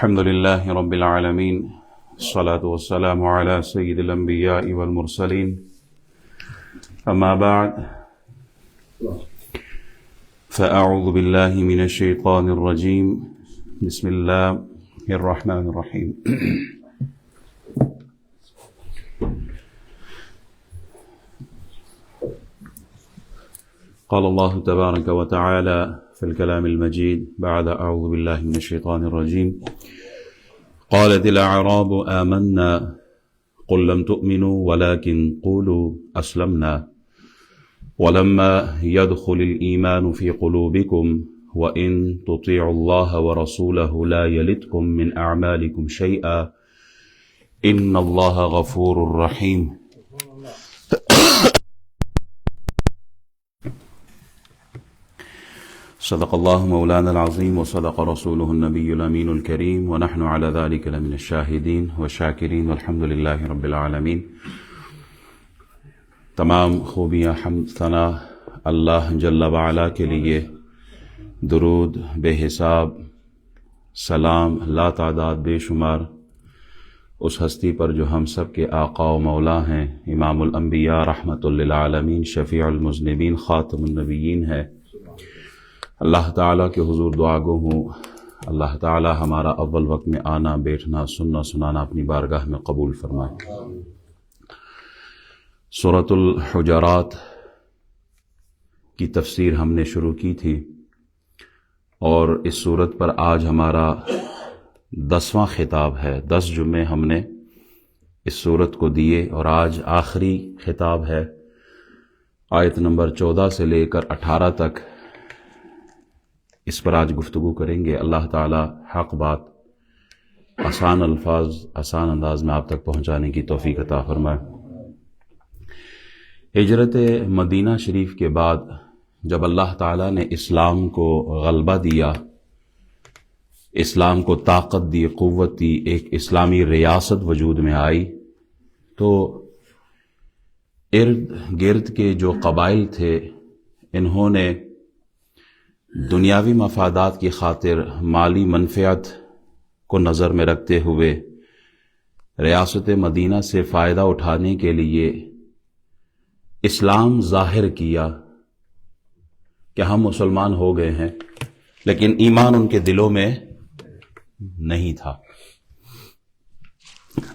الحمد لله رب العالمين الصلاة والسلام على سيد الأنبياء والمرسلين أما بعد فأعوذ بالله من الشيطان الرجيم بسم الله الرحمن الرحيم قال الله تبارك وتعالى في الكلام المجيد بعد أعوذ بالله من الشيطان الرجيم قالت الأعراب آمنا قل لم تؤمنوا ولكن قولوا أسلمنا ولما يدخل الإيمان في قلوبكم وإن تطيعوا الله ورسوله لا يلتكم من أعمالكم شيئا إن الله غفور رحيم صدق الله مولانا العظيم وصدق رسوله النبي الأمين الكريم ونحن على ذلك لمن الشاهدين والشاكرين والحمد لله رب العالمين. تمام خوبیاں حمد ثنا اللہ جل وعلا کے لیے، درود بے حساب سلام لا تعداد بے شمار اس ہستی پر جو ہم سب کے آقا و مولا ہیں، امام الانبیاء رحمت للعالمین شفیع المذنبین خاتم النبیین ہے. اللہ تعالیٰ کے حضور دعا گو ہوں، اللہ تعالیٰ ہمارا اول وقت میں آنا بیٹھنا سننا سنانا اپنی بارگاہ میں قبول فرمائے. سورۃ الحجرات کی تفسیر ہم نے شروع کی تھی اور اس سورت پر آج ہمارا 10واں خطاب ہے. 10 جمعے ہم نے اس سورت کو دیے اور آج آخری خطاب ہے. آیت نمبر 14 سے لے کر 18 تک اس پر آج گفتگو کریں گے. اللہ تعالی حق بات آسان الفاظ آسان انداز میں آپ تک پہنچانے کی توفیق عطا فرمائے. ہجرت مدینہ شریف کے بعد جب اللہ تعالی نے اسلام کو غلبہ دیا، اسلام کو طاقت دی، قوت دی، ایک اسلامی ریاست وجود میں آئی، تو ارد گرد کے جو قبائل تھے انہوں نے دنیاوی مفادات کی خاطر مالی منفعت کو نظر میں رکھتے ہوئے ریاست مدینہ سے فائدہ اٹھانے کے لیے اسلام ظاہر کیا کہ ہم مسلمان ہو گئے ہیں، لیکن ایمان ان کے دلوں میں نہیں تھا.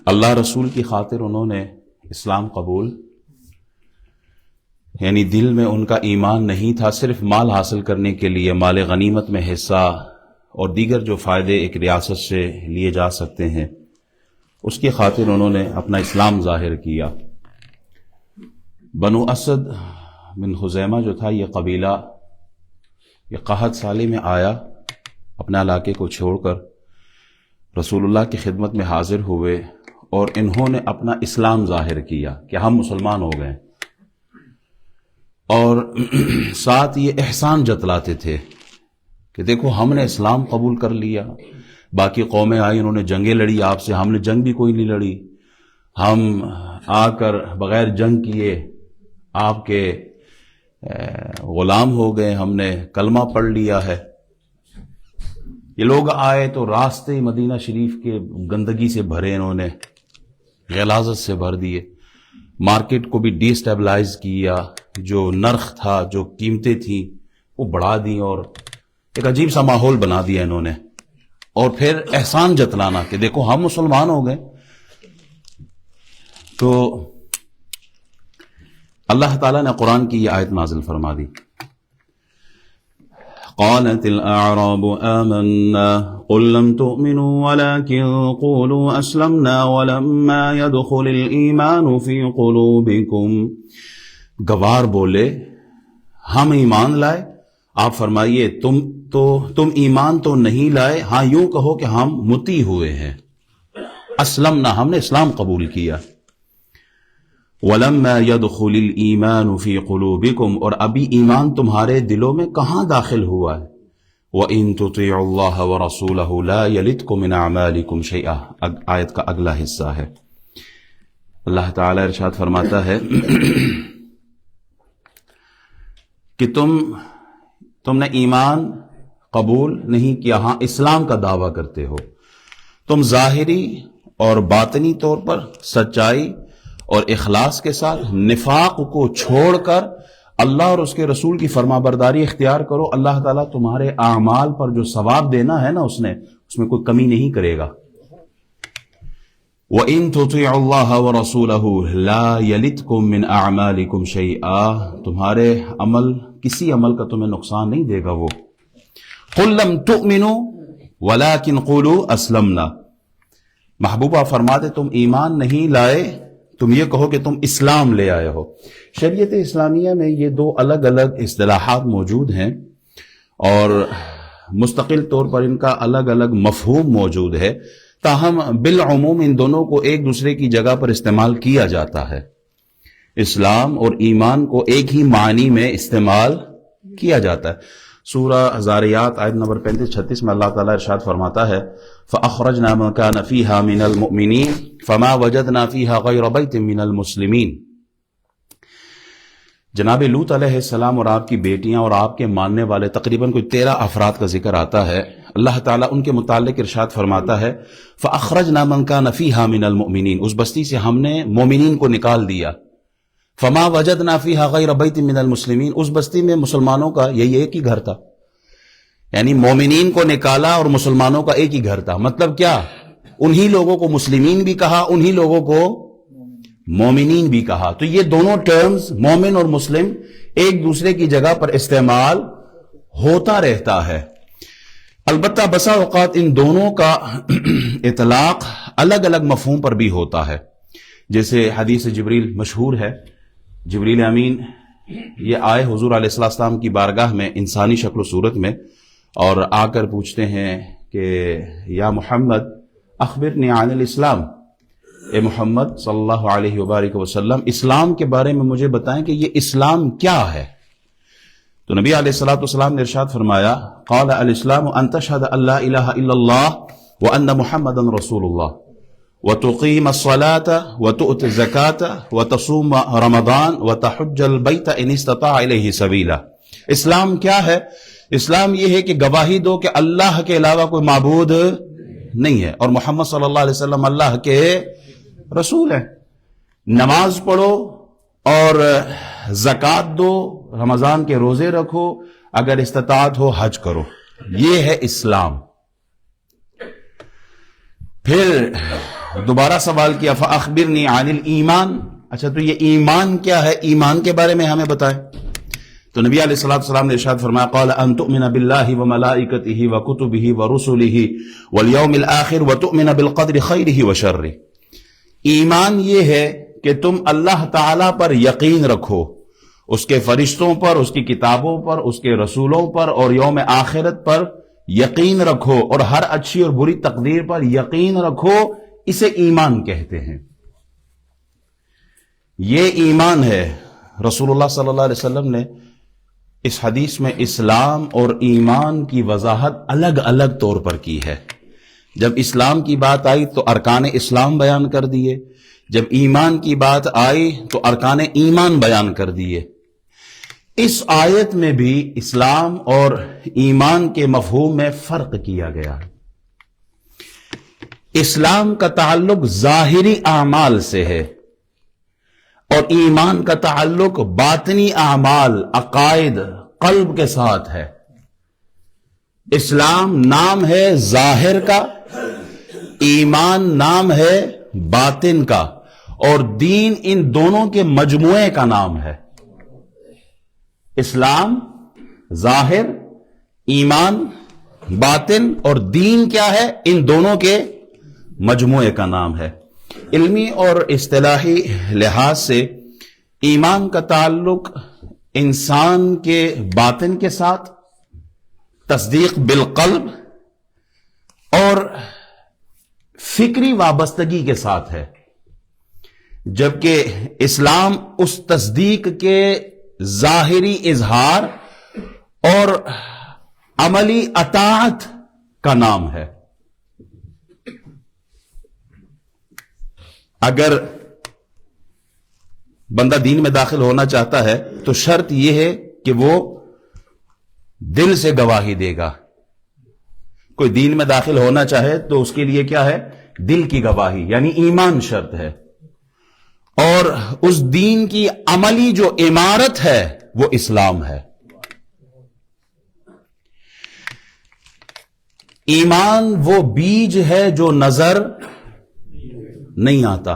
اللہ رسول کی خاطر انہوں نے اسلام قبول، یعنی دل میں ان کا ایمان نہیں تھا، صرف مال حاصل کرنے کے لیے مال غنیمت میں حصہ اور دیگر جو فائدے ایک ریاست سے لیے جا سکتے ہیں اس کی خاطر انہوں نے اپنا اسلام ظاہر کیا. بنو اسد بن خزیمہ جو تھا، یہ قبیلہ یہ قحط سالی میں آیا، اپنے علاقے کو چھوڑ کر رسول اللہ کی خدمت میں حاضر ہوئے اور انہوں نے اپنا اسلام ظاہر کیا کہ ہم مسلمان ہو گئے، اور ساتھ یہ احسان جتلاتے تھے کہ دیکھو ہم نے اسلام قبول کر لیا. باقی قومیں آئی، انہوں نے جنگیں لڑی آپ سے، ہم نے جنگ بھی کوئی نہیں لڑی، ہم آ کر بغیر جنگ کیے آپ کے غلام ہو گئے، ہم نے کلمہ پڑھ لیا ہے. یہ لوگ آئے تو راستے مدینہ شریف کے گندگی سے بھرے، انہوں نے غلاظت سے بھر دیے، مارکیٹ کو بھی ڈی اسٹیبلائز کیا، جو نرخ تھا جو قیمتیں تھیں وہ بڑھا دیں اور ایک عجیب سا ماحول بنا دیا انہوں نے. اور پھر احسان جتلانا کہ دیکھو ہم مسلمان ہو گئے. تو اللہ تعالیٰ نے قرآن کی یہ آیت نازل فرما دی. قالت الاعراب آمنا قل لم تؤمنوا ولكن قولوا اسلمنا ولما يدخل الايمان في قلوبكم. گوار بولے ہم ایمان لائے. آپ فرمائیے تم ایمان تو نہیں لائے، ہاں یوں کہو کہ ہم مطیع ہوئے ہیں. اسلمنا، ہم نے اسلام قبول کیا. ولما يدخل الايمان في قلوبكم، اور ابھی ایمان تمہارے دلوں میں کہاں داخل ہوا ہے. وَإِن تُطِيعُوا اللَّهَ وَرَسُولَهُ لَا يَلِتْكُم مِّنْ أَعْمَالِكُمْ شَيْئًا. آیت کا اگلا حصہ ہے. اللہ تعالی ارشاد فرماتا ہے کہ تم نے ایمان قبول نہیں کیا، ہاں اسلام کا دعویٰ کرتے ہو، تم ظاہری اور باطنی طور پر سچائی اور اخلاص کے ساتھ نفاق کو چھوڑ کر اللہ اور اس کے رسول کی فرما برداری اختیار کرو، اللہ تعالیٰ تمہارے اعمال پر جو ثواب دینا ہے نا اس میں کوئی کمی نہیں کرے گا۔ وَإِن تُطِيعُوا اللَّهَ وَرَسُولَهُ لَا يَلِتْكُم مِّنْ أَعْمَالِكُمْ شَيْئًا، تمہارے عمل کسی عمل کا تمہیں نقصان نہیں دے گا وہ۔ قُل لَّمْ تُؤْمِنُوا وَلَٰكِنْ قُولُوا أَسْلَمْنَا، محبوبہ فرماتے تم ایمان نہیں لائے، تم یہ کہو کہ تم اسلام لے آئے ہو۔ شریعت اسلامیہ میں یہ دو الگ الگ اصطلاحات موجود ہیں اور مستقل طور پر ان کا الگ الگ مفہوم موجود ہے، تاہم بالعموم ان دونوں کو ایک دوسرے کی جگہ پر استعمال کیا جاتا ہے۔ اسلام اور ایمان کو ایک ہی معنی میں استعمال کیا جاتا ہے۔ سورہ زاریات آیت نمبر 35-36 میں اللہ تعالیٰ ارشاد فرماتا ہے فَأَخْرَجْنَا مَنْ كَانَ فِيهَا مِنَ الْمُؤْمِنِينَ فَمَا وَجَدْنَا فِيهَا غَيْرَ بَيْتٍ مِنَ الْمُسْلِمِينَ۔ جناب لوط علیہ السلام اور آپ کی بیٹیاں اور آپ کے ماننے والے تقریباً کوئی 13 افراد کا ذکر آتا ہے۔ اللہ تعالیٰ ان کے متعلق ارشاد فرماتا ہے فَأَخْرَجْنَا مَنْ كَانَ فِيهَا مِنَ الْمُؤْمِنِينَ، اس بستی سے ہم نے مومنین کو نکال دیا۔ فَمَا وَجَدْنَا فِيهَا غَيْرَ بَيْتٍ مِنَ الْمُسْلِمِينَ، اس بستی میں مسلمانوں کا یہی ایک ہی گھر تھا، یعنی مومنین کو نکالا اور مسلمانوں کا ایک ہی گھر تھا۔ مطلب کیا؟ انہی لوگوں کو مسلمین بھی کہا، انہی لوگوں کو مومنین بھی کہا۔ تو یہ دونوں ٹرمز مومن اور مسلم ایک دوسرے کی جگہ پر استعمال ہوتا رہتا ہے، البتہ بسا اوقات ان دونوں کا اطلاق الگ الگ مفہوم پر بھی ہوتا ہے۔ جیسے حدیث جبریل مشہور ہے، جبریل امین یہ آئے حضور علیہ السلام کی بارگاہ میں انسانی شکل و صورت میں اور آ کر پوچھتے ہیں کہ یا محمد اخبرنی عن الاسلام، اے محمد صلی اللہ علیہ وبارک وسلم اسلام کے بارے میں مجھے بتائیں کہ یہ اسلام کیا ہے۔ تو نبی علیہ السلام نے ارشاد فرمایا قال الاسلام ان تشهد ان لا الہ الا اللہ وان محمدا رسول اللہ وتقیم الصلاة وتؤت الزکاة وتصوم رمضان وتحج البیت ان استطاع الیہ سبیلا۔ اسلام کیا ہے؟ اسلام یہ ہے کہ گواہی دو کہ اللہ کے علاوہ کوئی معبود نہیں ہے اور محمد صلی اللہ علیہ وسلم اللہ کے رسول ہیں، نماز پڑھو اور زکوٰۃ دو، رمضان کے روزے رکھو، اگر استطاعت ہو حج کرو، یہ ہے اسلام۔ پھر دوبارہ سوال کیا فَأَخْبِرْنِي عَنِ الْإِيمَانِ، اچھا تو یہ ایمان کیا ہے، ایمان کے بارے میں ہمیں بتائیں۔ تو نبی علیہ السلام نے ارشاد فرمایا قال ان تؤمن باللہ وملائکتہ وکتبہ ورسلہ والیوم الآخر وتؤمن بالقدر خیرہ وشرہ۔ ایمان یہ ہے کہ تم اللہ تعالی پر یقین رکھو، اس کے فرشتوں پر، اس کی کتابوں پر، اس کے رسولوں پر اور یوم آخرت پر یقین رکھو اور ہر اچھی اور بری تقدیر پر یقین رکھو، اسے ایمان کہتے ہیں۔ یہ ایمان ہے۔ رسول اللہ صلی اللہ علیہ وسلم نے اس حدیث میں اسلام اور ایمان کی وضاحت الگ الگ طور پر کی ہے۔ جب اسلام کی بات آئی تو ارکان اسلام بیان کر دیے، جب ایمان کی بات آئی تو ارکان ایمان بیان کر دیے۔ اس آیت میں بھی اسلام اور ایمان کے مفہوم میں فرق کیا گیا ہے۔ اسلام کا تعلق ظاہری اعمال سے ہے اور ایمان کا تعلق باطنی اعمال، عقائد، قلب کے ساتھ ہے۔ اسلام نام ہے ظاہر کا، ایمان نام ہے باطن کا، اور دین ان دونوں کے مجموعے کا نام ہے۔ اسلام ظاہر، ایمان باطن، اور دین کیا ہے؟ ان دونوں کے مجموعے کا نام ہے۔ علمی اور اصطلاحی لحاظ سے ایمان کا تعلق انسان کے باطن کے ساتھ، تصدیق بالقلب اور فکری وابستگی کے ساتھ ہے، جبکہ اسلام اس تصدیق کے ظاہری اظہار اور عملی اطاعت کا نام ہے۔ اگر بندہ دین میں داخل ہونا چاہتا ہے تو شرط یہ ہے کہ وہ دل سے گواہی دے گا، کوئی دین میں داخل ہونا چاہے تو اس کے لیے کیا ہے؟ دل کی گواہی، یعنی ایمان شرط ہے، اور اس دین کی عملی جو عمارت ہے وہ اسلام ہے۔ ایمان وہ بیج ہے جو نظر نہیں آتا،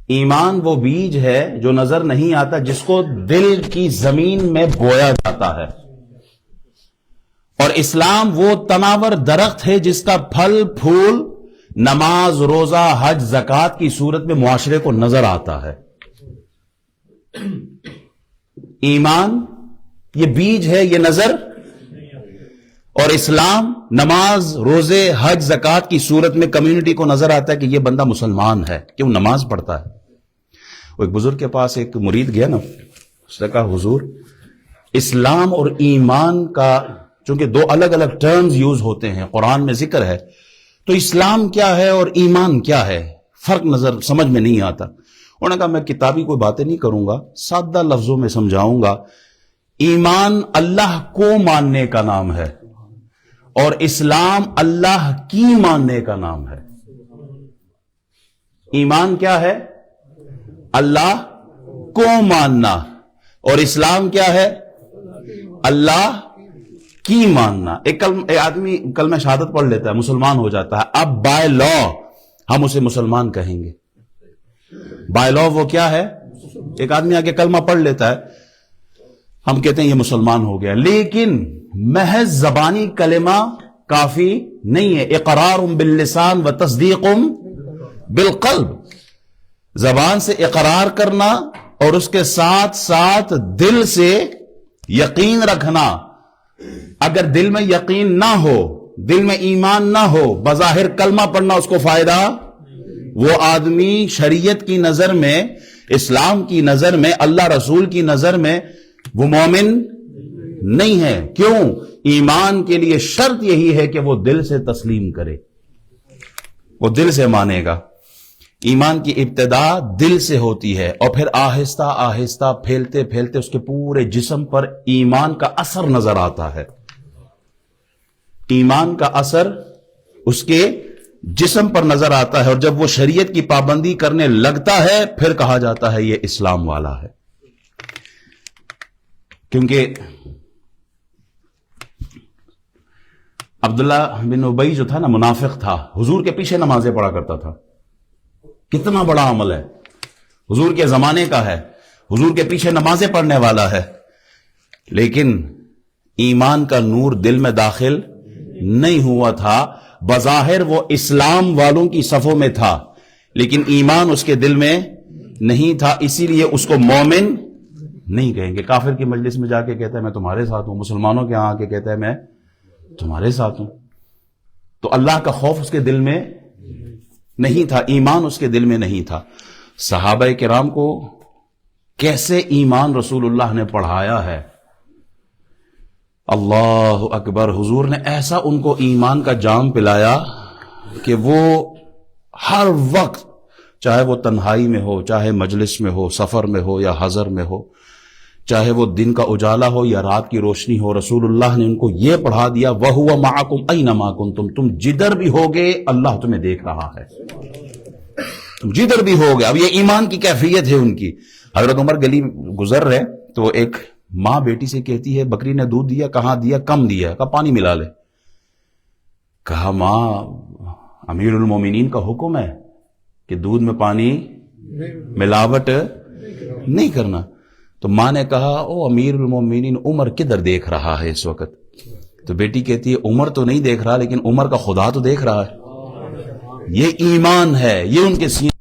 ایمان وہ بیج ہے جو نظر نہیں آتا، جس کو دل کی زمین میں بویا جاتا ہے، اور اسلام وہ تناور درخت ہے جس کا پھل پھول نماز، روزہ، حج، زکوٰۃ کی صورت میں معاشرے کو نظر آتا ہے۔ ایمان یہ بیج ہے، یہ نظر، اور اسلام نماز، روزے، حج، زکوٰۃ کی صورت میں کمیونٹی کو نظر آتا ہے کہ یہ بندہ مسلمان ہے، کیوں نماز پڑھتا ہے۔ وہ ایک بزرگ کے پاس ایک مرید گیا نا، اس نے کہا حضور اسلام اور ایمان کا چونکہ دو الگ الگ ٹرمز یوز ہوتے ہیں، قرآن میں ذکر ہے، تو اسلام کیا ہے اور ایمان کیا ہے، فرق نظر سمجھ میں نہیں آتا۔ انہوں نے کہا میں کتابی کوئی باتیں نہیں کروں گا، سادہ لفظوں میں سمجھاؤں گا، ایمان اللہ کو ماننے کا نام ہے اور اسلام اللہ کی ماننے کا نام ہے۔ ایمان کیا ہے؟ اللہ کو ماننا، اور اسلام کیا ہے؟ اللہ کی ماننا۔ ایک آدمی کلمہ شہادت پڑھ لیتا ہے، مسلمان ہو جاتا ہے، اب بائی لا ہم اسے مسلمان کہیں گے۔ بائی لا وہ کیا ہے؟ ایک آدمی آگے کلمہ پڑھ لیتا ہے، ہم کہتے ہیں یہ مسلمان ہو گیا، لیکن محض زبانی کلمہ کافی نہیں ہے۔ اقرار باللسان و تصدیق بالقلب، زبان سے اقرار کرنا اور اس کے ساتھ ساتھ دل سے یقین رکھنا۔ اگر دل میں یقین نہ ہو، دل میں ایمان نہ ہو، بظاہر کلمہ پڑھنا اس کو فائدہ، وہ آدمی شریعت کی نظر میں، اسلام کی نظر میں، اللہ رسول کی نظر میں وہ مومن نہیں ہے۔ کیوں؟ ایمان کے لیے شرط یہی ہے کہ وہ دل سے تسلیم کرے، وہ دل سے مانے گا۔ ایمان کی ابتدا دل سے ہوتی ہے، اور پھر آہستہ آہستہ پھیلتے پھیلتے اس کے پورے جسم پر ایمان کا اثر نظر آتا ہے۔ ایمان کا اثر اس کے جسم پر نظر آتا ہے، اور جب وہ شریعت کی پابندی کرنے لگتا ہے پھر کہا جاتا ہے یہ اسلام والا ہے۔ کیونکہ عبداللہ بن ابی جو تھا نا، منافق تھا، حضور کے پیچھے نمازیں پڑھا کرتا تھا۔ کتنا بڑا عمل ہے، حضور کے زمانے کا ہے، حضور کے پیچھے نمازیں پڑھنے والا ہے، لیکن ایمان کا نور دل میں داخل نہیں ہوا تھا۔ بظاہر وہ اسلام والوں کی صفوں میں تھا، لیکن ایمان اس کے دل میں نہیں تھا، اسی لیے اس کو مومن نہیں کہیں گے۔ کافر کی مجلس میں جا کے کہتا ہے میں تمہارے ساتھ ہوں، مسلمانوں کے ہاں آ کے کہتا ہے میں تمہارے ساتھ ہوں۔ تو اللہ کا خوف اس کے دل میں نہیں تھا، ایمان اس کے دل میں نہیں تھا۔ صحابہ کرام کو کیسے ایمان رسول اللہ نے پڑھایا ہے، اللہ اکبر۔ حضور نے ایسا ان کو ایمان کا جام پلایا کہ وہ ہر وقت، چاہے وہ تنہائی میں ہو، چاہے مجلس میں ہو، سفر میں ہو یا حضر میں ہو، چاہے وہ دن کا اجالا ہو یا رات کی روشنی ہو، رسول اللہ نے ان کو یہ پڑھا دیا وَهُوَ مَعَكُمْ أَيْنَمَا كُنْتُمْ، تم جدھر بھی ہوگے اللہ تمہیں دیکھ رہا ہے، تم جدھر بھی ہوگے۔ اب یہ ایمان کی کیفیت ہے ان کی۔ حضرت عمر گلی گزر رہے تو ایک ماں بیٹی سے کہتی ہے بکری نے دودھ دیا، کہاں دیا؟ کم دیا، کہا پانی ملا لے۔ کہا ماں امیر المومنین کا حکم ہے کہ دودھ میں پانی ملاوٹ نہیں کرنا۔ تو ماں نے کہا او امیر المومنین، عمر کدھر دیکھ رہا ہے اس وقت؟ تو بیٹی کہتی ہے عمر تو نہیں دیکھ رہا، لیکن عمر کا خدا تو دیکھ رہا ہے۔ یہ ایمان ہے، یہ ان کے سینے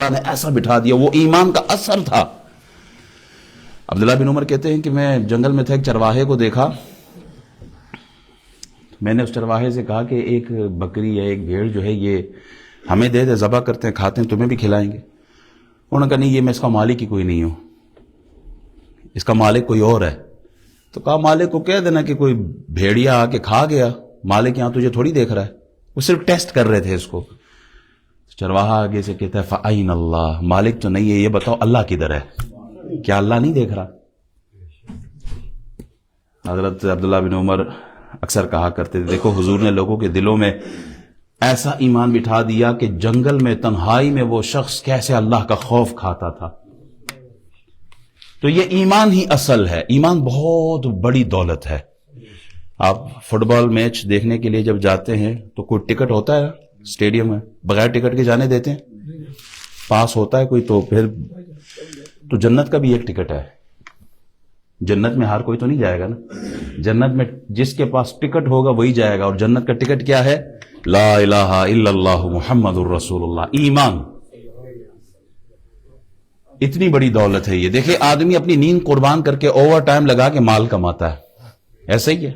نے ایسا بٹھا دیا، وہ ایمان کا اثر تھا۔ عبداللہ بن عمر کہتے ہیں کہ میں جنگل میں تھا، ایک چرواہے کو دیکھا، میں نے اس چرواہے سے کہا کہ ایک بکری یا ایک بھیڑ جو ہے یہ ہمیں دے دے، ذبح کرتے ہیں، کھاتے ہیں، تمہیں بھی کھلائیں گے۔ انہوں نے کہا نہیں، یہ میں اس کا مالک ہی کوئی نہیں ہوں، اس کا مالک کوئی اور ہے۔ تو کہا مالک کو کہہ دینا کہ کوئی بھیڑیا آ کے کھا گیا، مالک یہاں تجھے تھوڑی دیکھ رہا ہے۔ وہ صرف ٹیسٹ کر رہے تھے اس کو۔ چرواہا آگے سے کہتا ہے فَأَيْنَ اللَّهُ، مالک تو نہیں ہے، یہ بتاؤ اللہ کدھر ہے؟ کیا اللہ نہیں دیکھ رہا؟ حضرت عبداللہ بن عمر اکثر کہا کرتے تھے دیکھو حضور نے لوگوں کے دلوں میں ایسا ایمان بٹھا دیا کہ جنگل میں تنہائی میں وہ شخص کیسے اللہ کا خوف کھاتا تھا. تو یہ ایمان ہی اصل ہے. ایمان بہت بڑی دولت ہے. آپ فٹ بال میچ دیکھنے کے لیے جب جاتے ہیں تو کوئی ٹکٹ ہوتا ہے اسٹیڈیم میں؟ بغیر ٹکٹ کے جانے دیتے ہیں؟ پاس ہوتا ہے کوئی تو پھر تو جنت کا بھی ایک ٹکٹ ہے. جنت میں ہر کوئی تو نہیں جائے گا نا. جنت میں جس کے پاس ٹکٹ ہوگا وہی جائے گا. اور جنت کا ٹکٹ کیا ہے؟ لا الہ الا اللہ محمد الرسول اللہ. ایمان اتنی بڑی دولت ہے یہ. دیکھیں آدمی اپنی نیند قربان کر کے اوور ٹائم لگا کے مال کماتا ہے. ایسا ہی ہے.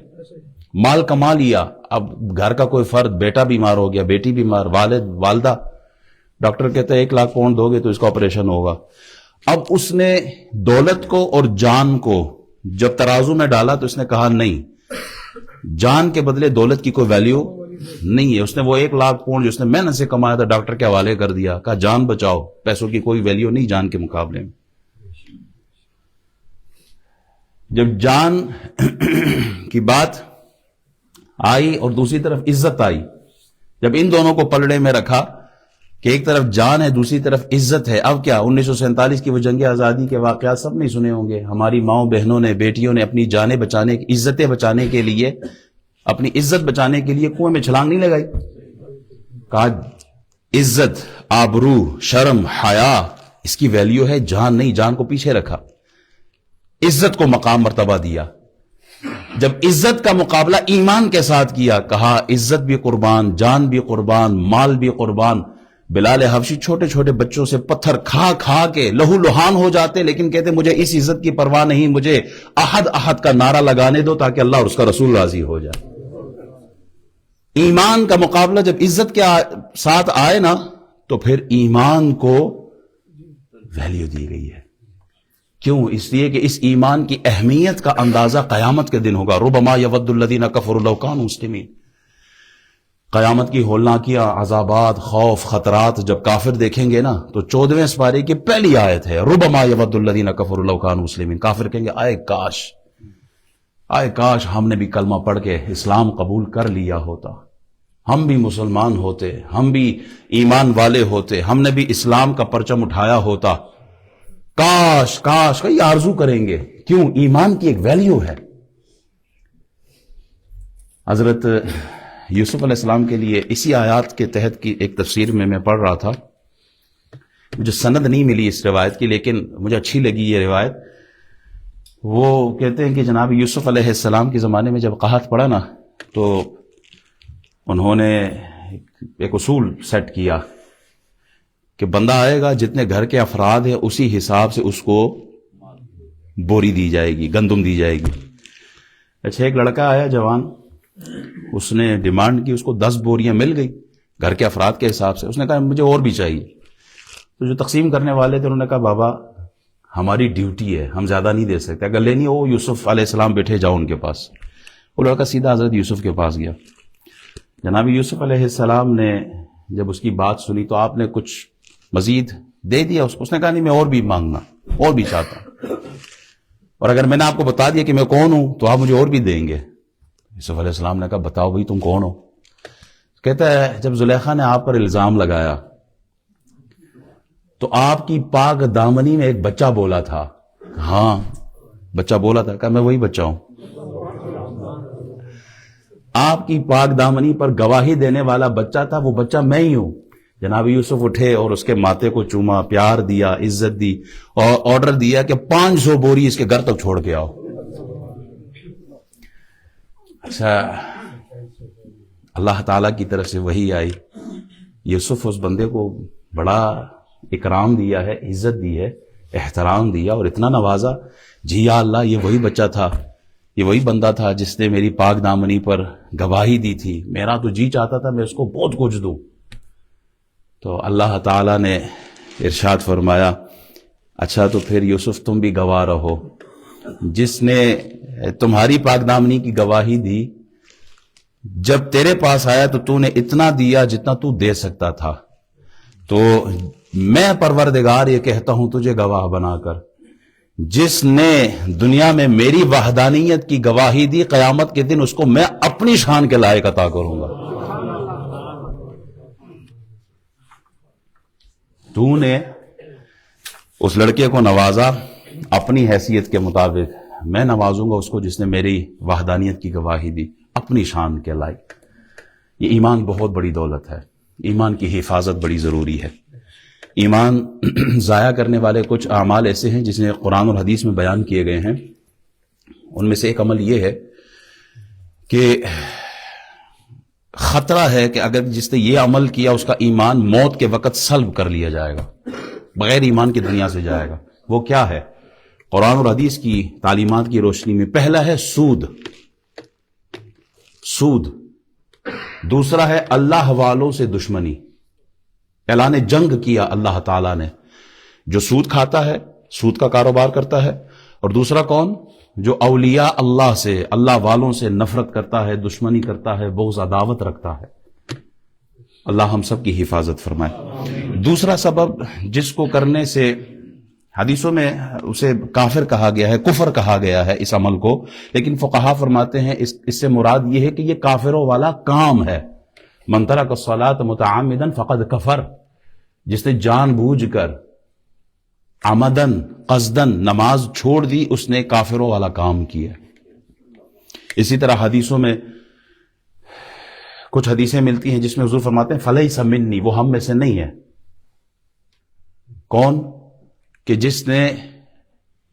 مال کما لیا, اب گھر کا کوئی فرد, بیٹا بیمار ہو گیا, بیٹی بیمار, والد والدہ, ڈاکٹر کہتے ہیں 1 لاکھ پاؤنڈ دو گے تو اس کا آپریشن ہوگا. اب اس نے دولت کو اور جان کو جب ترازو میں ڈالا تو اس نے کہا نہیں, جان کے بدلے دولت کی کوئی ویلیو نہیں ہے. اس نے وہ 1 لاکھ پاؤنڈ جو اس نے محنت سے کمایا تھا ڈاکٹر کے حوالے کر دیا, کہا جان بچاؤ, پیسوں کی کوئی ویلیو نہیں جان کے مقابلے میں. جب جان کی بات آئی اور دوسری طرف عزت آئی, جب ان دونوں کو پلڑے میں رکھا کہ ایک طرف جان ہے دوسری طرف عزت ہے, اب کیا 1947 کی وہ جنگ آزادی کے واقعات سب نہیں سنے ہوں گے. ہماری ماؤں بہنوں نے, بیٹیوں نے اپنی جانیں بچانے, عزتیں بچانے کے لیے, اپنی عزت بچانے کے لیے کنویں میں چھلانگ نہیں لگائی. کہا عزت, آبرو, شرم, حیا, اس کی ویلیو ہے, جان نہیں. جان کو پیچھے رکھا, عزت کو مقام مرتبہ دیا. جب عزت کا مقابلہ ایمان کے ساتھ کیا, کہا عزت بھی قربان, جان بھی قربان, مال بھی قربان. بلال حبشی چھوٹے چھوٹے بچوں سے پتھر کھا کھا کے لہو لہان ہو جاتے, لیکن کہتے مجھے اس عزت کی پرواہ نہیں, مجھے احد احد کا نعرہ لگانے دو تاکہ اللہ اور اس کا رسول راضی ہو جائے. ایمان کا مقابلہ جب عزت کے ساتھ آئے نا تو پھر ایمان کو ویلیو دی گئی ہے. کیوں؟ اس لیے کہ اس ایمان کی اہمیت کا اندازہ قیامت کے دن ہوگا. ربما یود الذین کفروا لو کانوا مسلمین. قیامت کی ہولناکیاں, عذابات, خوف, خطرات جب کافر دیکھیں گے نا تو 14ویں سپارے کی پہلی آیت ہے ربما یود الذین کفروا لو کانوا مسلمین. کافر کہیں گے آئے کاش ہم نے بھی کلمہ پڑھ کے اسلام قبول کر لیا ہوتا, ہم بھی مسلمان ہوتے, ہم بھی ایمان والے ہوتے, ہم نے بھی اسلام کا پرچم اٹھایا ہوتا. کاش یہ آرزو کریں گے. کیوں؟ ایمان کی ایک ویلیو ہے. حضرت یوسف علیہ السلام کے لیے اسی آیات کے تحت کی ایک تفسیر میں پڑھ رہا تھا. مجھے سند نہیں ملی اس روایت کی, لیکن مجھے اچھی لگی یہ روایت. وہ کہتے ہیں کہ جناب یوسف علیہ السلام کے زمانے میں جب قحط پڑا نا تو انہوں نے ایک اصول سیٹ کیا کہ بندہ آئے گا, جتنے گھر کے افراد ہیں اسی حساب سے اس کو بوری دی جائے گی, گندم دی جائے گی. اچھا, ایک لڑکا آیا جوان, اس نے ڈیمانڈ کی, اس کو 10 بوریاں مل گئی گھر کے افراد کے حساب سے. اس نے کہا مجھے اور بھی چاہیے. تو جو تقسیم کرنے والے تھے انہوں نے کہا بابا ہماری ڈیوٹی ہے, ہم زیادہ نہیں دے سکتے, اگر لینی ہو یوسف علیہ السلام بیٹھے جاؤ ان کے پاس. وہ لڑکا سیدھا حضرت یوسف کے پاس گیا. جناب یوسف علیہ السلام نے جب اس کی بات سنی تو آپ نے کچھ مزید دے دیا اس کو. اس نے کہا نہیں میں اور بھی مانگنا, اور بھی چاہتا ہوں, اور اگر میں نے آپ کو بتا دیا کہ میں کون ہوں تو آپ مجھے اور بھی دیں گے. یوسف علیہ السلام نے کہا بتاؤ بھائی تم کون ہو. کہتا ہے جب زلیخا نے آپ پر الزام لگایا تو آپ کی پاک دامنی میں ایک بچہ بولا تھا. ہاں بچہ بولا تھا. کہا میں وہی بچہ ہوں. آپ کی پاک دامنی پر گواہی دینے والا بچہ تھا, وہ بچہ میں ہی ہوں. جناب یوسف اٹھے اور اس کے ماتھے کو چوما, پیار دیا, عزت دی, اور آرڈر دیا کہ 500 بوری اس کے گھر تک چھوڑ کے آؤ. اچھا, اللہ تعالیٰ کی طرف سے وحی آئی. یوسف اس بندے کو بڑا اکرام دیا ہے, عزت دی ہے, احترام دیا اور اتنا نوازا. جی یا اللہ یہ وہی بچہ تھا, یہ وہی بندہ تھا جس نے میری پاک دامنی پر گواہی دی تھی. میرا تو جی چاہتا تھا میں اس کو بہت کچھ دوں. تو اللہ تعالیٰ نے ارشاد فرمایا اچھا تو پھر یوسف تم بھی گواہ رہو. جس نے تمہاری پاک دامنی کی گواہی دی, جب تیرے پاس آیا تو نے اتنا دیا جتنا تو دے سکتا تھا. تو میں پروردگار یہ کہتا ہوں تجھے گواہ بنا کر جس نے دنیا میں میری وحدانیت کی گواہی دی، قیامت کے دن اس کو میں اپنی شان کے لائق عطا کروں گا۔ تو نے اس لڑکے کو نوازا اپنی حیثیت کے مطابق، میں نوازوں گا اس کو جس نے میری وحدانیت کی گواہی دی اپنی شان کے لائق۔ یہ ایمان بہت بڑی دولت ہے، ایمان کی حفاظت بڑی ضروری ہے۔ ایمان ضائع کرنے والے کچھ اعمال ایسے ہیں جس نے قرآن اور حدیث میں بیان کیے گئے ہیں۔ ان میں سے ایک عمل یہ ہے کہ خطرہ ہے کہ اگر جس نے یہ عمل کیا اس کا ایمان موت کے وقت سلب کر لیا جائے گا، بغیر ایمان کی دنیا سے جائے گا۔ وہ کیا ہے؟ قرآن اور حدیث کی تعلیمات کی روشنی میں پہلا ہے سود، دوسرا ہے اللہ والوں سے دشمنی، اعلان جنگ کیا اللہ تعالیٰ نے۔ جو سود کھاتا ہے، سود کا کاروبار کرتا ہے، اور دوسرا کون؟ جو اولیاء اللہ سے، اللہ والوں سے نفرت کرتا ہے، دشمنی کرتا ہے، بغض عداوت رکھتا ہے۔ اللہ ہم سب کی حفاظت فرمائے۔ دوسرا سبب جس کو کرنے سے حدیثوں میں اسے کافر کہا گیا ہے، کفر کہا گیا ہے اس عمل کو، لیکن فقہا فرماتے ہیں اس سے مراد یہ ہے کہ یہ کافروں والا کام ہے۔ من ترک الصلاۃ متعمدا فقد کفر، جس نے جان بوجھ کر عمدن قصدن نماز چھوڑ دی، اس نے کافروں والا کام کیا۔ اسی طرح حدیثوں میں کچھ حدیثیں ملتی ہیں جس میں حضور فرماتے ہیں فلیس منی، وہ ہم میں سے نہیں ہے۔ کون؟ کہ جس نے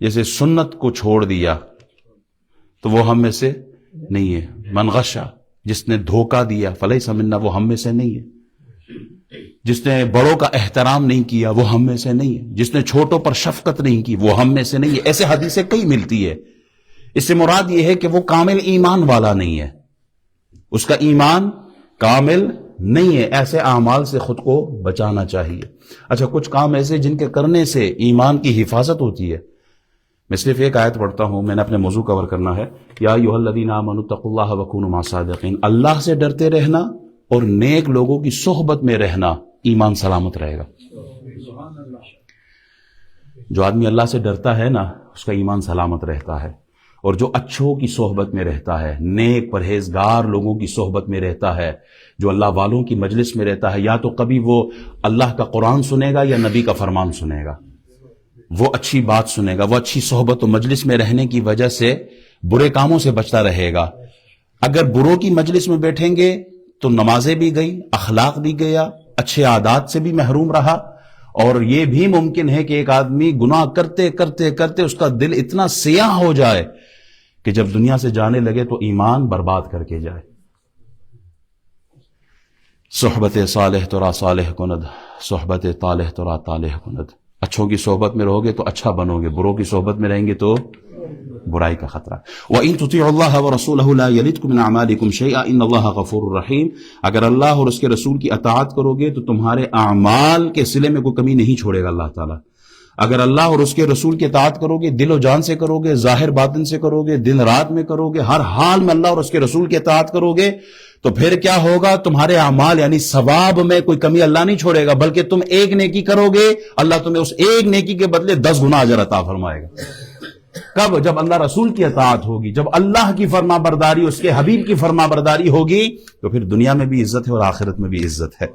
جیسے سنت کو چھوڑ دیا تو وہ ہم میں سے نہیں ہے۔ من غشا، جس نے دھوکہ دیا، فلیس منا، وہ ہم میں سے نہیں ہے۔ جس نے بڑوں کا احترام نہیں کیا وہ ہم میں سے نہیں ہے۔ جس نے چھوٹوں پر شفقت نہیں کی وہ ہم میں سے نہیں ہے۔ ایسے حدیثیں کئی ملتی ہے۔ اس سے مراد یہ ہے کہ وہ کامل ایمان والا نہیں ہے، اس کا ایمان کامل نہیں ہے۔ ایسے اعمال سے خود کو بچانا چاہیے۔ اچھا، کچھ کام ایسے جن کے کرنے سے ایمان کی حفاظت ہوتی ہے۔ میں صرف ایک آیت پڑھتا ہوں، میں نے اپنے موضوع کور کرنا ہے۔ یا ایھا الذین آمنوا اتقوا اللہ وکونوا مع الصادقین، اللہ سے ڈرتے رہنا اور نیک لوگوں کی صحبت میں رہنا، ایمان سلامت رہے گا۔ جو آدمی اللہ سے ڈرتا ہے نا، اس کا ایمان سلامت رہتا ہے، اور جو اچھوں کی صحبت میں رہتا ہے، نیک پرہیزگار لوگوں کی صحبت میں رہتا ہے، جو اللہ والوں کی مجلس میں رہتا ہے، یا تو کبھی وہ اللہ کا قرآن سنے گا یا نبی کا فرمان سنے گا، وہ اچھی بات سنے گا، وہ اچھی صحبت و مجلس میں رہنے کی وجہ سے برے کاموں سے بچتا رہے گا۔ اگر بروں کی مجلس میں بیٹھیں گے تو نمازیں بھی گئی، اخلاق بھی گیا، اچھے عادات سے بھی محروم رہا، اور یہ بھی ممکن ہے کہ ایک آدمی گناہ کرتے کرتے کرتے اس کا دل اتنا سیاہ ہو جائے کہ جب دنیا سے جانے لگے تو ایمان برباد کر کے جائے۔ صحبت صالح ترا صالح کند، صحبت طالح ترا طالح کند۔ اچھوں کی صحبت میں رہو گے تو اچھا بنو گے، بروں کی صحبت میں رہیں گے تو برائی کا خطرہ۔ وَإِن تُطِيعُوا اللَّهَ وَرَسُولَهُ لَا يَلِتْكُم مِّنْ أَعْمَالِكُمْ شَيْئًا إِنَّ اللَّهَ غَفُورٌ رَّحِيمٌ، اگر اللہ اور اس کے رسول کی اطاعت کرو گے تو تمہارے اعمال کے صلے میں کوئی کمی نہیں چھوڑے گا اللہ تعالیٰ۔ اگر اللہ اور اس کے رسول کی اطاعت کرو گے، دل و جان سے کرو گے، ظاہر باطن سے کرو گے، دن رات میں کرو گے، ہر حال میں اللہ اور اس کے رسول کی اطاعت کرو گے، تو پھر کیا ہوگا؟ تمہارے اعمال یعنی ثواب میں کوئی کمی اللہ نہیں چھوڑے گا، بلکہ تم ایک نیکی کرو گے، اللہ تمہیں اس ایک نیکی کے بدلے 10 گنا اجر عطا فرمائے گا۔ کب؟ جب اللہ رسول کی اطاعت ہوگی، جب اللہ کی فرما برداری، اس کے حبیب کی فرما برداری ہوگی، تو پھر دنیا میں بھی عزت ہے اور آخرت میں بھی عزت ہے۔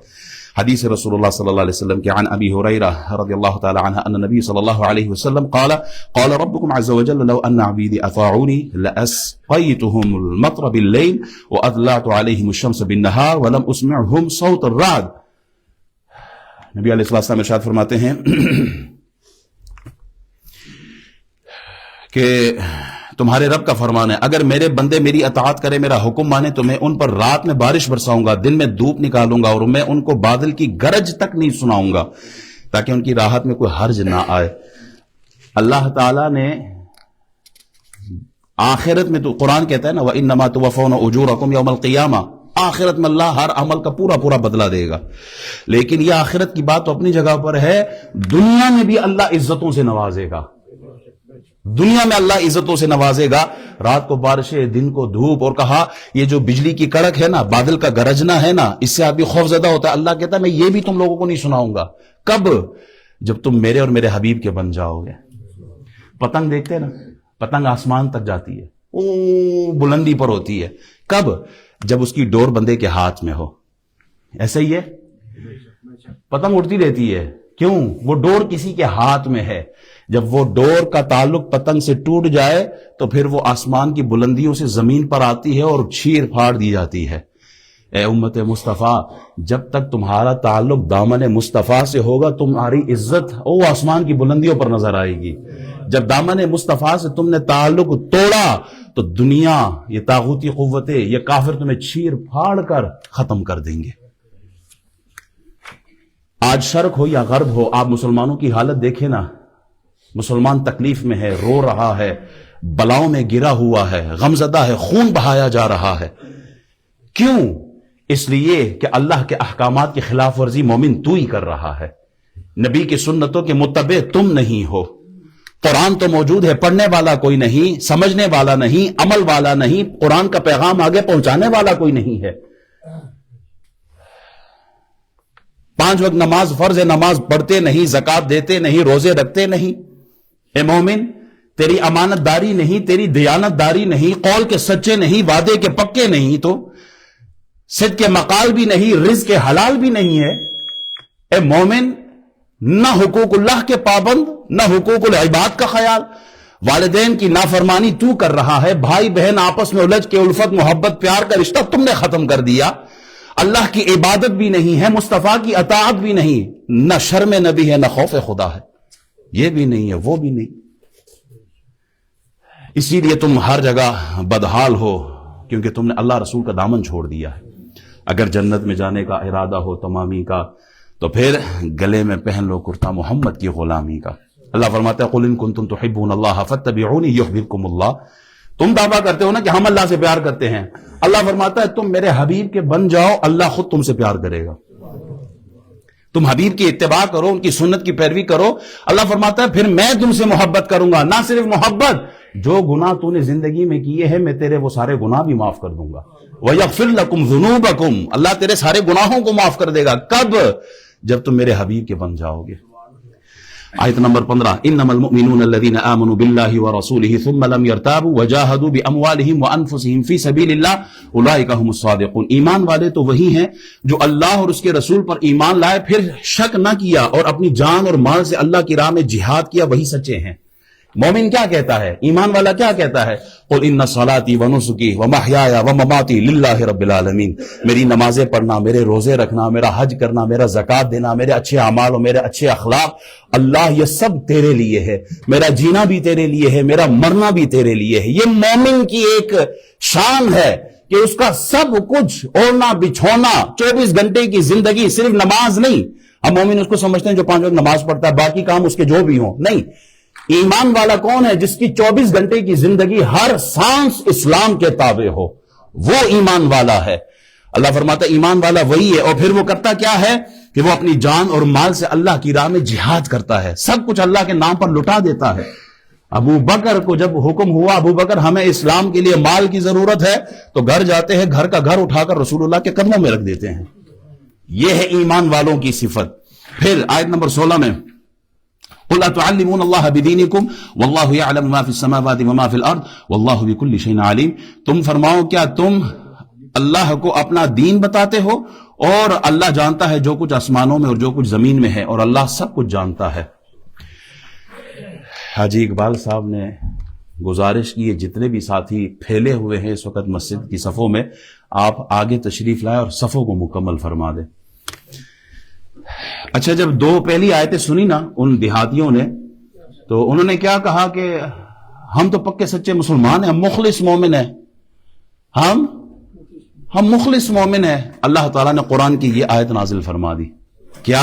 حدیث رسول اللہ صلی اللہ علیہ وسلم کے عن ابی ہریرہ رضی اللہ تعالی عنہ ان نبی صلی اللہ علیہ وسلم قال قال ربكم عز وجل لو ان عبیدی اطاعونی لاسقیتهم المطر باللیل واطلعت علیہم الشمس بالنہار ولم اسمعهم صوت الرعد۔ نبی علیہ السلام ارشاد فرماتے ہیں کہ تمہارے رب کا فرمان ہے، اگر میرے بندے میری اطاعت کرے، میرا حکم مانے، تو میں ان پر رات میں بارش برساؤں گا، دن میں دھوپ نکالوں گا، اور میں ان کو بادل کی گرج تک نہیں سناؤں گا تاکہ ان کی راحت میں کوئی حرج نہ آئے۔ اللہ تعالیٰ نے آخرت میں، تو قرآن کہتا ہے نا وَإِنَّمَا تُوَفَّوْنَ أُجُورَكُمْ يَوْمَ الْقِيَامَةِ، آخرت میں اللہ ہر عمل کا پورا پورا بدلہ دے گا۔ لیکن یہ آخرت کی بات تو اپنی جگہ پر ہے، دنیا میں بھی اللہ عزتوں سے نوازے گا، دنیا میں اللہ عزتوں سے نوازے گا، رات کو بارشیں، دن کو دھوپ، اور کہا یہ جو بجلی کی کڑک ہے نا، بادل کا گرجنا ہے نا، اس سے آدمی خوف زدہ ہوتا ہے۔ اللہ کہتا ہے میں یہ بھی تم لوگوں کو نہیں سناؤں گا۔ کب؟ جب تم میرے اور میرے حبیب کے بن جاؤ گے۔ پتنگ دیکھتے ہیں نا، پتنگ آسمان تک جاتی ہے، او بلندی پر ہوتی ہے، کب؟ جب اس کی ڈور بندے کے ہاتھ میں ہو. ایسا ہی ہے، پتنگ اڑتی رہتی ہے، کیوں؟ وہ ڈور کسی کے ہاتھ میں ہے. جب وہ ڈور کا تعلق پتنگ سے ٹوٹ جائے تو پھر وہ آسمان کی بلندیوں سے زمین پر آتی ہے اور چیر پھاڑ دی جاتی ہے. اے امت مصطفیٰ، جب تک تمہارا تعلق دامن مصطفیٰ سے ہوگا تمہاری عزت آسمان کی بلندیوں پر نظر آئے گی. جب دامن مصطفیٰ سے تم نے تعلق توڑا تو دنیا، یہ طاغوتی قوتیں، یہ کافر تمہیں چیر پھاڑ کر ختم کر دیں گے. آج شرق ہو یا غرب ہو، آپ مسلمانوں کی حالت دیکھیں نا. مسلمان تکلیف میں ہے، رو رہا ہے، بلاؤں میں گرا ہوا ہے، غمزدہ ہے، خون بہایا جا رہا ہے. کیوں؟ اس لیے کہ اللہ کے احکامات کی خلاف ورزی مومن تو ہی کر رہا ہے. نبی کی سنتوں کے متبع تم نہیں ہو. قرآن تو موجود ہے، پڑھنے والا کوئی نہیں، سمجھنے والا نہیں، عمل والا نہیں، قرآن کا پیغام آگے پہنچانے والا کوئی نہیں ہے. 5 وقت نماز فرض ہے، نماز پڑھتے نہیں، زکات دیتے نہیں، روزے رکھتے نہیں. اے مومن، تیری امانت داری نہیں، تیری دیانت داری نہیں، قول کے سچے نہیں، وعدے کے پکے نہیں، تو صدق کے مقال بھی نہیں، رزق کے حلال بھی نہیں ہے. اے مومن، نہ حقوق اللہ کے پابند، نہ حقوق العباد کا خیال. والدین کی نافرمانی تو کر رہا ہے، بھائی بہن آپس میں الجھ کے الفت محبت پیار کا رشتہ تم نے ختم کر دیا. اللہ کی عبادت بھی نہیں ہے، مصطفیٰ کی اطاعت بھی نہیں، نہ شرم نبی ہے، نہ خوف خدا ہے، یہ بھی نہیں ہے، وہ بھی نہیں. اسی لیے تم ہر جگہ بدحال ہو، کیونکہ تم نے اللہ رسول کا دامن چھوڑ دیا ہے. اگر جنت میں جانے کا ارادہ ہو تمامی کا تو پھر گلے میں پہن لو کرتا محمد کی غلامی کا. اللہ فرماتا ہے قُلْ إِن كُنتُمْ تُحِبُّونَ اللَّهَ فَاتَّبِعُونِي يُحْبِبْكُمُ اللَّهُ. تم دعویٰ کرتے ہو نا کہ ہم اللہ سے پیار کرتے ہیں، اللہ فرماتا ہے تم میرے حبیب کے بن جاؤ، اللہ خود تم سے پیار کرے گا. تم حبیب کی اتباع کرو، ان کی سنت کی پیروی کرو، اللہ فرماتا ہے پھر میں تم سے محبت کروں گا. نہ صرف محبت، جو گناہ تو نے زندگی میں کیے ہیں میں تیرے وہ سارے گناہ بھی معاف کر دوں گا. وَيَغْفِرْ لَكُمْ ذُنُوبَكُمْ، اللہ تیرے سارے گناہوں کو معاف کر دے گا. کب؟ جب تم میرے حبیب کے بن جاؤ گے. آیت نمبر 15 انما المؤمنون الذين آمنوا بالله ورسوله ثم لم يرتابوا وجاهدوا باموالهم وانفسهم في سبيل الله اولئك هم الصادقون. ایمان والے تو وہی ہیں جو اللہ اور اس کے رسول پر ایمان لائے پھر شک نہ کیا اور اپنی جان اور مال سے اللہ کی راہ میں جہاد کیا، وہی سچے ہیں. مومن کیا کہتا ہے؟ ایمان والا کیا کہتا ہے؟ قل ان صلاتي ونسكي ومحياي ومماتي لله رب العالمین. میری نمازیں پڑھنا، میرے روزے رکھنا، میرا حج کرنا، میرا زکات دینا، میرے اچھے اعمال اور میرے اچھے اخلاق، اللہ یہ سب تیرے لیے ہے. میرا جینا بھی تیرے لیے ہے، میرا مرنا بھی تیرے لیے ہے. یہ مومن کی ایک شان ہے کہ اس کا سب کچھ اوڑھنا بچھونا 24 گھنٹے کی زندگی صرف نماز نہیں. ہم مومن اس کو سمجھتے ہیں جو 5 وقت نماز پڑھتا ہے، باقی کام اس کے جو بھی ہوں، نہیں. ایمان والا کون ہے؟ جس کی 24 گھنٹے کی زندگی ہر سانس اسلام کے تابع ہو، وہ ایمان والا ہے. اللہ فرماتا ہے ایمان والا وہی ہے. اور پھر وہ کرتا کیا ہے کہ وہ اپنی جان اور مال سے اللہ کی راہ میں جہاد کرتا ہے، سب کچھ اللہ کے نام پر لٹا دیتا ہے. ابو بکر کو جب حکم ہوا ابو بکر ہمیں اسلام کے لیے مال کی ضرورت ہے، تو گھر جاتے ہیں، گھر کا گھر اٹھا کر رسول اللہ کے قدموں میں رکھ دیتے ہیں. یہ ہے ایمان والوں کی صفت. پھر آیت نمبر 16 میں قُلْ أَتُعَلِّمُونَ اللَّهَ بِدِينِكُمْ وَاللَّهُ يَعْلَمُ مَا فِي السَّمَاوَاتِ وَمَا فِي الْأَرْضِ وَاللَّهُ بِكُلِّ شَيْءٍ عَلِيمٌ. تم فرماؤ کیا تم اللہ کو اپنا دین بتاتے ہو؟ اور اللہ جانتا ہے جو کچھ آسمانوں میں اور جو کچھ زمین میں ہے، اور اللہ سب کچھ جانتا ہے. حاجی اقبال صاحب نے گزارش کی ہے جتنے بھی ساتھی پھیلے ہوئے ہیں اس وقت مسجد کی صفوں میں، آپ آگے تشریف لائیں اور صفوں کو مکمل فرما دیں. اچھا، جب 2 پہلی آیتیں سنی نا ان دیہاتیوں نے، تو انہوں نے کیا کہا کہ ہم تو پکے سچے مسلمان ہیں، ہم مخلص مومن ہیں، ہم مخلص مومن ہیں. اللہ تعالیٰ نے قرآن کی یہ آیت نازل فرما دی. کیا؟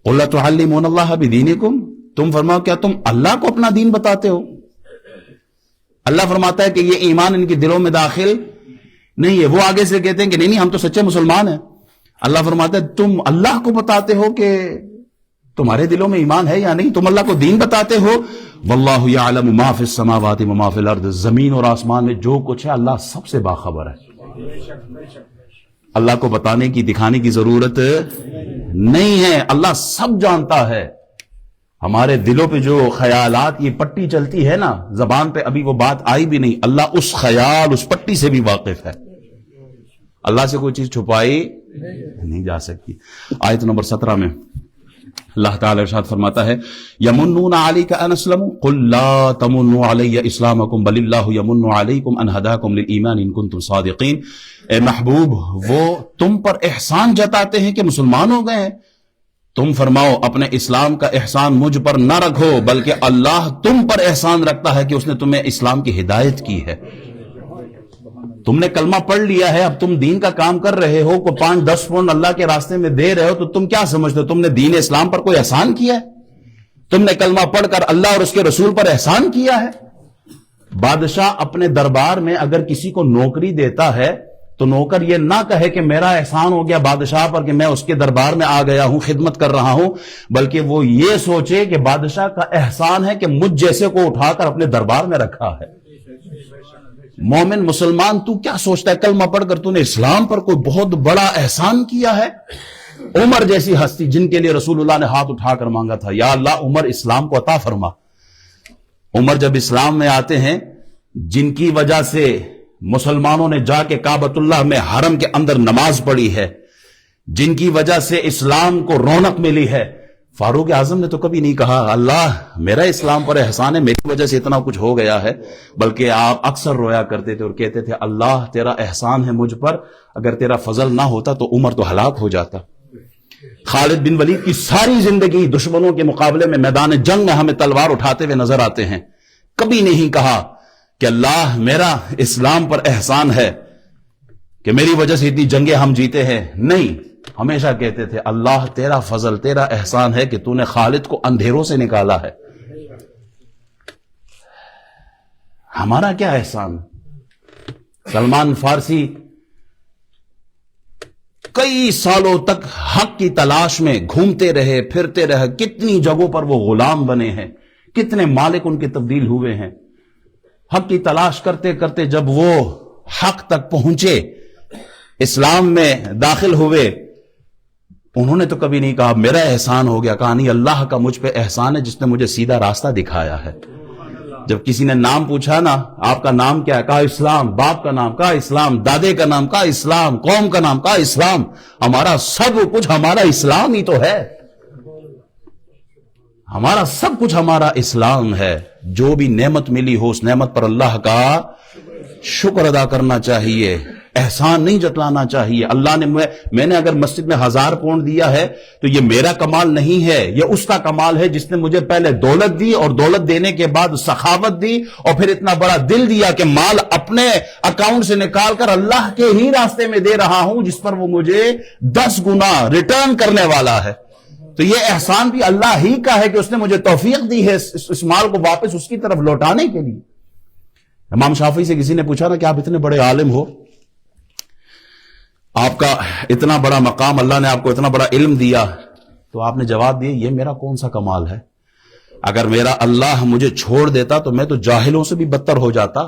قُلْ أَتُعَلِّمُونَ اللَّهَ بِدِينِكُمْ، تم فرماؤ کیا تم اللہ کو اپنا دین بتاتے ہو؟ اللہ فرماتا ہے کہ یہ ایمان ان کے دلوں میں داخل نہیں ہے. وہ آگے سے کہتے ہیں کہ نہیں ہم تو سچے مسلمان ہیں. اللہ فرماتا ہے تم اللہ کو بتاتے ہو کہ تمہارے دلوں میں ایمان ہے یا نہیں؟ تم اللہ کو دین بتاتے ہو. واللہ یعلم ما فی السماوات وما فی الارض، زمین اور آسمان میں جو کچھ ہے اللہ سب سے باخبر ہے. اللہ کو بتانے کی دکھانے کی ضرورت نہیں ہے، اللہ سب جانتا ہے. ہمارے دلوں پہ جو خیالات یہ پٹی چلتی ہے نا، زبان پہ ابھی وہ بات آئی بھی نہیں، اللہ اس خیال اس پٹی سے بھی واقف ہے. اللہ سے کوئی چیز چھپائی نہیں جا سکتی. آیت نمبر 17 میں اللہ تعالی ارشاد فرماتا ہے یمنون علیک ان اسلموا قل لا تمنوا علی اسلامکم بل اللہ یمن علیکم ان ہداکم للایمان ان کنتم صادقین. اے محبوب، وہ تم پر احسان جتاتے ہیں کہ مسلمان ہو گئے ہیں، تم فرماؤ اپنے اسلام کا احسان مجھ پر نہ رکھو، بلکہ اللہ تم پر احسان رکھتا ہے کہ اس نے تمہیں اسلام کی ہدایت کی ہے. تم نے کلمہ پڑھ لیا ہے، اب تم دین کا کام کر رہے ہو، کو 5-10 پونڈ اللہ کے راستے میں دے رہے ہو، تو تم کیا سمجھتے ہو تم نے دین اسلام پر کوئی احسان کیا ہے؟ تم نے کلمہ پڑھ کر اللہ اور اس کے رسول پر احسان کیا ہے؟ بادشاہ اپنے دربار میں اگر کسی کو نوکری دیتا ہے تو نوکر یہ نہ کہے کہ میرا احسان ہو گیا بادشاہ پر کہ میں اس کے دربار میں آ گیا ہوں، خدمت کر رہا ہوں، بلکہ وہ یہ سوچے کہ بادشاہ کا احسان ہے کہ مجھ جیسے کو اٹھا کر اپنے دربار میں رکھا ہے. مومن مسلمان تو کیا سوچتا ہے کلمہ پڑھ کر تو نے اسلام پر کوئی بہت بڑا احسان کیا ہے؟ عمر جیسی ہستی جن کے لیے رسول اللہ نے ہاتھ اٹھا کر مانگا تھا، یا اللہ عمر اسلام کو عطا فرما. عمر جب اسلام میں آتے ہیں، جن کی وجہ سے مسلمانوں نے جا کے کعبۃ اللہ میں حرم کے اندر نماز پڑھی ہے، جن کی وجہ سے اسلام کو رونق ملی ہے، فاروق اعظم نے تو کبھی نہیں کہا اللہ میرا اسلام پر احسان ہے، میری وجہ سے اتنا کچھ ہو گیا ہے، بلکہ آپ اکثر رویا کرتے تھے اور کہتے تھے اللہ تیرا احسان ہے مجھ پر، اگر تیرا فضل نہ ہوتا تو عمر تو ہلاک ہو جاتا. خالد بن ولید کی ساری زندگی دشمنوں کے مقابلے میں میدان جنگ میں ہمیں تلوار اٹھاتے ہوئے نظر آتے ہیں، کبھی نہیں کہا کہ اللہ میرا اسلام پر احسان ہے کہ میری وجہ سے اتنی جنگیں ہم جیتے ہیں. نہیں، ہمیشہ کہتے تھے اللہ تیرا فضل تیرا احسان ہے کہ تو نے خالد کو اندھیروں سے نکالا ہے. ہمارا کیا احسان؟ سلمان فارسی کئی سالوں تک حق کی تلاش میں گھومتے رہے پھرتے رہے، کتنی جگہوں پر وہ غلام بنے ہیں، کتنے مالک ان کے تبدیل ہوئے ہیں. حق کی تلاش کرتے کرتے جب وہ حق تک پہنچے، اسلام میں داخل ہوئے، انہوں نے تو کبھی نہیں کہا میرا احسان ہو گیا، کہا نہیں اللہ کا مجھ پہ احسان ہے جس نے مجھے سیدھا راستہ دکھایا ہے. جب کسی نے نام پوچھا نا آپ کا نام کیا ہے، کہا اسلام. باپ کا نام کہا اسلام، دادے کا نام کہا اسلام، قوم کا نام کہا اسلام. ہمارا سب کچھ ہمارا اسلام ہی تو ہے، ہمارا سب کچھ ہمارا اسلام ہے. جو بھی نعمت ملی ہو اس نعمت پر اللہ کا شکر ادا کرنا چاہیے، احسان نہیں جتلانا چاہیے. اللہ نے میں نے اگر مسجد میں 1000 پونڈ دیا ہے تو یہ میرا کمال نہیں ہے، یہ اس کا کمال ہے جس نے مجھے پہلے دولت دی اور دولت دینے کے بعد سخاوت دی اور پھر اتنا بڑا دل دیا کہ مال اپنے اکاؤنٹ سے نکال کر اللہ کے ہی راستے میں دے رہا ہوں جس پر وہ مجھے 10 گنا ریٹرن کرنے والا ہے. تو یہ احسان بھی اللہ ہی کا ہے کہ اس نے مجھے توفیق دی ہے اس مال کو واپس اس کی طرف لوٹانے کے لیے. امام شافعی سے کسی نے پوچھا نا کہ آپ اتنے بڑے عالم ہو، آپ کا اتنا بڑا مقام، اللہ نے آپ کو اتنا بڑا علم دیا، تو آپ نے جواب دیا یہ میرا کون سا کمال ہے؟ اگر میرا اللہ مجھے چھوڑ دیتا تو میں تو جاہلوں سے بھی بدتر ہو جاتا.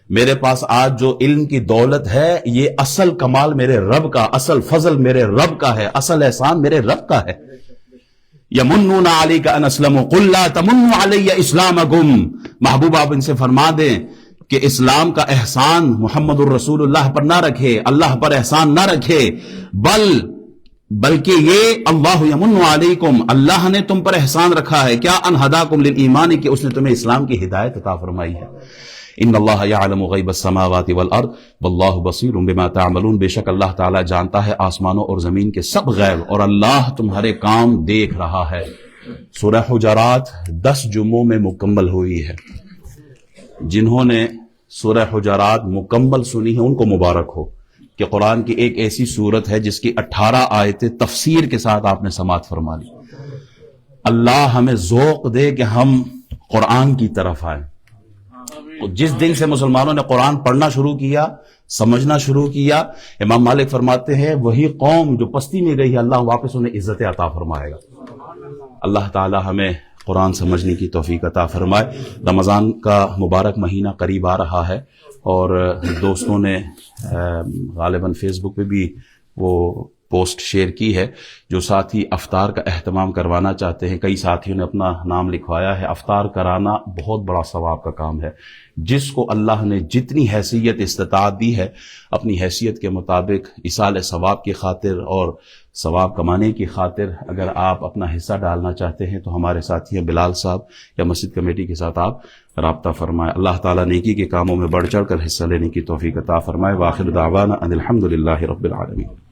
میرے پاس آج جو علم کی دولت ہے یہ اصل کمال میرے رب کا، اصل فضل میرے رب کا ہے، اصل احسان میرے رب کا ہے. یمنون علیک ان اسلموا قل لا تمنوا علی اسلامکم. محبوب آپ ان سے فرما دیں کہ اسلام کا احسان محمد الرسول اللہ پر نہ رکھے، اللہ پر احسان نہ رکھے، بلکہ یہ اللہ یمن علیکم، اللہ نے تم پر احسان رکھا ہے. کیا؟ ان ہداکم للایمان، کہ اس نے تمہیں اسلام کی ہدایت عطا فرمائی ہے. ان اللہ یعلم غیب السماوات والارض واللہ بصیر بما تعملون. بے شک اللہ تعالیٰ جانتا ہے آسمانوں اور زمین کے سب غیب، اور اللہ تمہارے کام دیکھ رہا ہے. سورہ حجرات 10 جمعوں میں مکمل ہوئی ہے. جنہوں نے سورہ حجرات مکمل سنی ہے ان کو مبارک ہو کہ قرآن کی ایک ایسی سورت ہے جس کی 18 آیتیں تفسیر کے ساتھ آپ نے سماعت فرما لی. اللہ ہمیں ذوق دے کہ ہم قرآن کی طرف آئیں. جس دن سے مسلمانوں نے قرآن پڑھنا شروع کیا، سمجھنا شروع کیا، امام مالک فرماتے ہیں وہی قوم جو پستی میں گئی ہے اللہ واپس انہیں عزت عطا فرمائے گا. اللہ تعالی ہمیں قرآن سمجھنے کی توفیق عطا فرمائے. رمضان کا مبارک مہینہ قریب آ رہا ہے اور دوستوں نے غالباً فیس بک پہ بھی وہ پوسٹ شیئر کی ہے، جو ساتھی افطار کا اہتمام کروانا چاہتے ہیں۔ کئی ساتھیوں نے اپنا نام لکھوایا ہے۔ افطار کرانا بہت بڑا ثواب کا کام ہے۔ جس کو اللہ نے جتنی حیثیت استطاعت دی ہے، اپنی حیثیت کے مطابق ایصال ثواب کی خاطر اور ثواب کمانے کی خاطر اگر آپ اپنا حصہ ڈالنا چاہتے ہیں تو ہمارے ساتھی ہیں بلال صاحب یا مسجد کمیٹی کے ساتھ آپ رابطہ فرمائیں۔ اللہ تعالیٰ نیکی کے کاموں میں بڑھ چڑھ کر حصہ لینے کی توفیق عطا فرمائے۔ وآخر دعوانا ان الحمد للہ رب العالمین۔